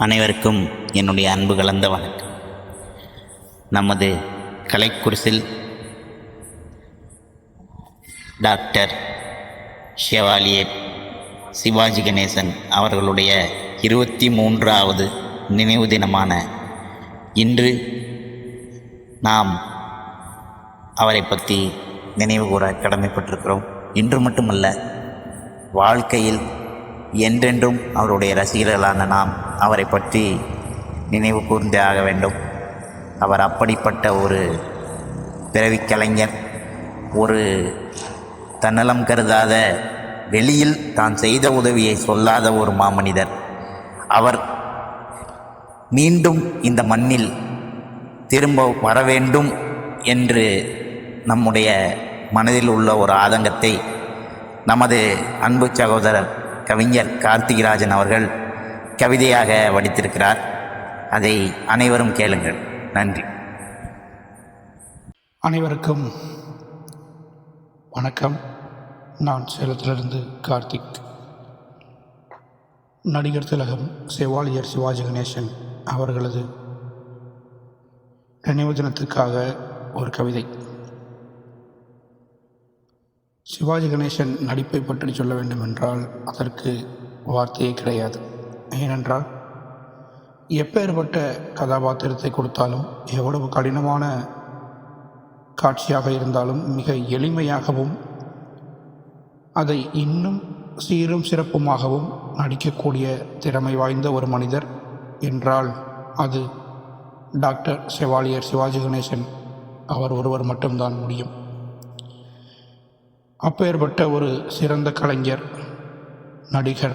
அனைவருக்கும் என்னுடைய அன்பு கலந்த வணக்கம். நமது கலைக்குரிசில் டாக்டர் ஷெவாலியர் சிவாஜி கணேசன் அவர்களுடைய 23வது நினைவு தினமான இன்று நாம் அவரை பற்றி நினைவு கூற கடமைப்பட்டிருக்கிறோம். இன்று மட்டுமல்ல, வாழ்க்கையில் என்றென்றும் அவருடைய ரசிகர்களான நாம் அவரை பற்றி நினைவு கூர்ந்தே ஆக வேண்டும். அவர் அப்படிப்பட்ட ஒரு பிறவி கலைஞர், ஒரு தன்னலம் கருதாத, வெளியில் தான் செய்த உதவியை சொல்லாத ஒரு மாமனிதர். அவர் மீண்டும் இந்த மண்ணில் திரும்ப வர வேண்டும் என்று நம்முடைய மனதில் உள்ள ஒரு ஆதங்கத்தை நமது அன்பு சகோதரர் கவிஞர் கார்த்திகராஜன் அவர்கள் கவிதையாக வடித்திருக்கிறார். அதை அனைவரும் கேளுங்கள். நன்றி. அனைவருக்கும் வணக்கம். நான் சேலத்திலிருந்து கார்த்திக். நடிகர் திலகம் செவாலியர் சிவாஜி கணேசன் அவர்களது நினைவு தினத்துக்காக ஒரு கவிதை. சிவாஜி கணேசன் நடிப்பை பற்றி சொல்ல வேண்டும் என்றால் அதற்கு வார்த்தையே கிடையாது. ஏனென்றால் எப்பேற்பட்ட கதாபாத்திரத்தை கொடுத்தாலும், எவ்வளவு கடினமான காட்சியாக இருந்தாலும் மிக எளிமையாகவும் அதை இன்னும் சீரும் சிறப்புமாகவும் நடிக்கக்கூடிய திறமை வாய்ந்த ஒரு மனிதர் என்றால் அது டாக்டர் செவாலியர் சிவாஜி கணேசன் அவர் ஒருவர் மட்டும்தான் முடியும். அப்பேற்பட்ட ஒரு சிறந்த கலைஞர், நடிகர்,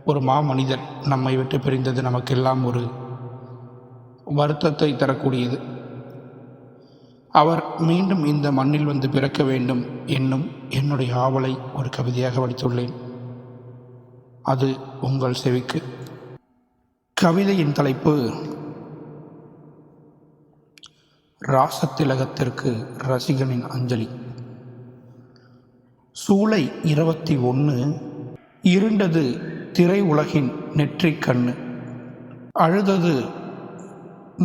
ஒரு மாமனிதர் நம்மை விட்டு பிரிந்தது நமக்கெல்லாம் ஒரு வருத்தத்தை தரக்கூடியது. அவர் மீண்டும் இந்த மண்ணில் வந்து பிறக்க வேண்டும் என்னும் என்னுடைய ஆவலை ஒரு கவிதையாக வடித்துள்ளேன். அது உங்கள் செவிக்கு. கவிதையின் தலைப்பு ராசத்திலகத்திற்கு ரசிகனின் அஞ்சலி. சூலை 21 இருண்டது திரை உலகின் நெற்றிக் கண்ணு, அழுதது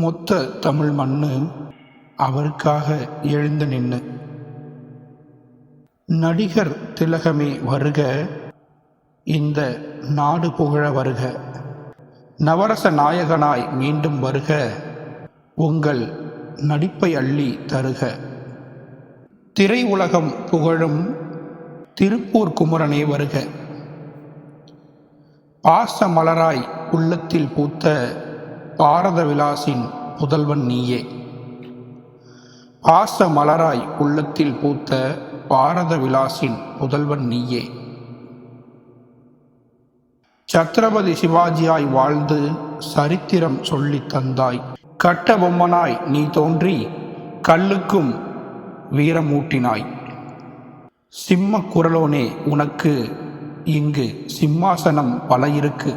மொத்த தமிழ் மண்ணு, அவருக்காக எழுந்து நின்று. நடிகர் திலகமே வருக, இந்த நாடு புகழ வருக, நவரச நாயகனாய் மீண்டும் வருக, உங்கள் நடிப்பை அள்ளி தருக. திரை உலகம் புகழும் திருப்பூர் குமரனே வருக, பாச மலராய் உள்ளத்தில் பூத்த பாரத விலாசின் புதல்வன் நீயே. பாச மலராய் உள்ளத்தில் பூத்த பாரத விலாசின் புதல்வன் நீயே. சத்ரபதி சிவாஜியாய் வாழ்ந்து சரித்திரம் சொல்லித் தந்தாய், கட்ட பொம்மனாய் நீ தோன்றி கல்லுக்கும் வீரமூட்டினாய். சிம்ம குரலோனே உனக்கு இங்கு சிம்மாசனம் பல இருக்கு,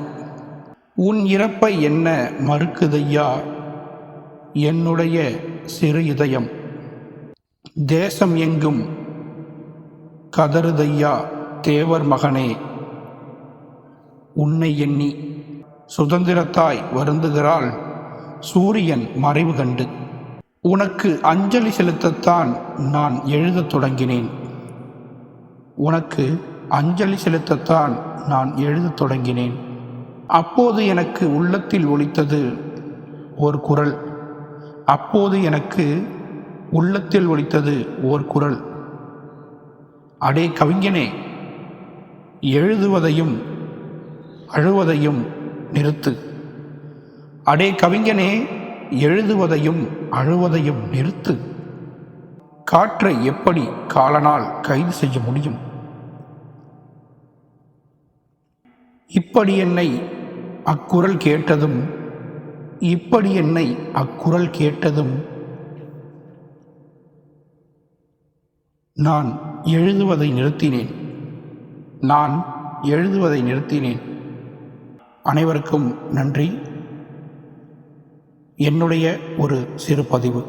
உன் இறப்பை என்ன மறுக்குதையா என்னுடைய சிறு இதயம். தேசம் எங்கும் கதறுதையா தேவர் மகனே, உன்னை எண்ணி சுதந்திரத்தாய் வருந்துகிறாள் சூரியன் மறைவு கண்டு. உனக்கு அஞ்சலி செலுத்தத்தான் நான் எழுதத் தொடங்கினேன், உனக்கு அஞ்சலி செலுத்தத்தான் நான் எழுதத் தொடங்கினேன். அப்போது எனக்கு உள்ளத்தில் ஒலித்தது ஓர் குரல், அப்போது எனக்கு உள்ளத்தில் ஒலித்தது ஓர் குரல். அடே கவிஞனே, எழுதுவதையும் அழுவதையும் நிறுத்து. அடே கவிஞனே, எழுதுவதையும் அழுவதையும் நிறுத்து. காற்றை எப்படி காலனால் கைது செய்ய முடியும்? இப்படி என்னை அக்குரல் கேட்டதும், இப்படி என்னை அக்குரல் கேட்டதும் நான் எழுதுவதை நிறுத்தினேன், நான் எழுதுவதை நிறுத்தினேன். அனைவருக்கும் நன்றி. என்னுடைய ஒரு சிறு பதிவு.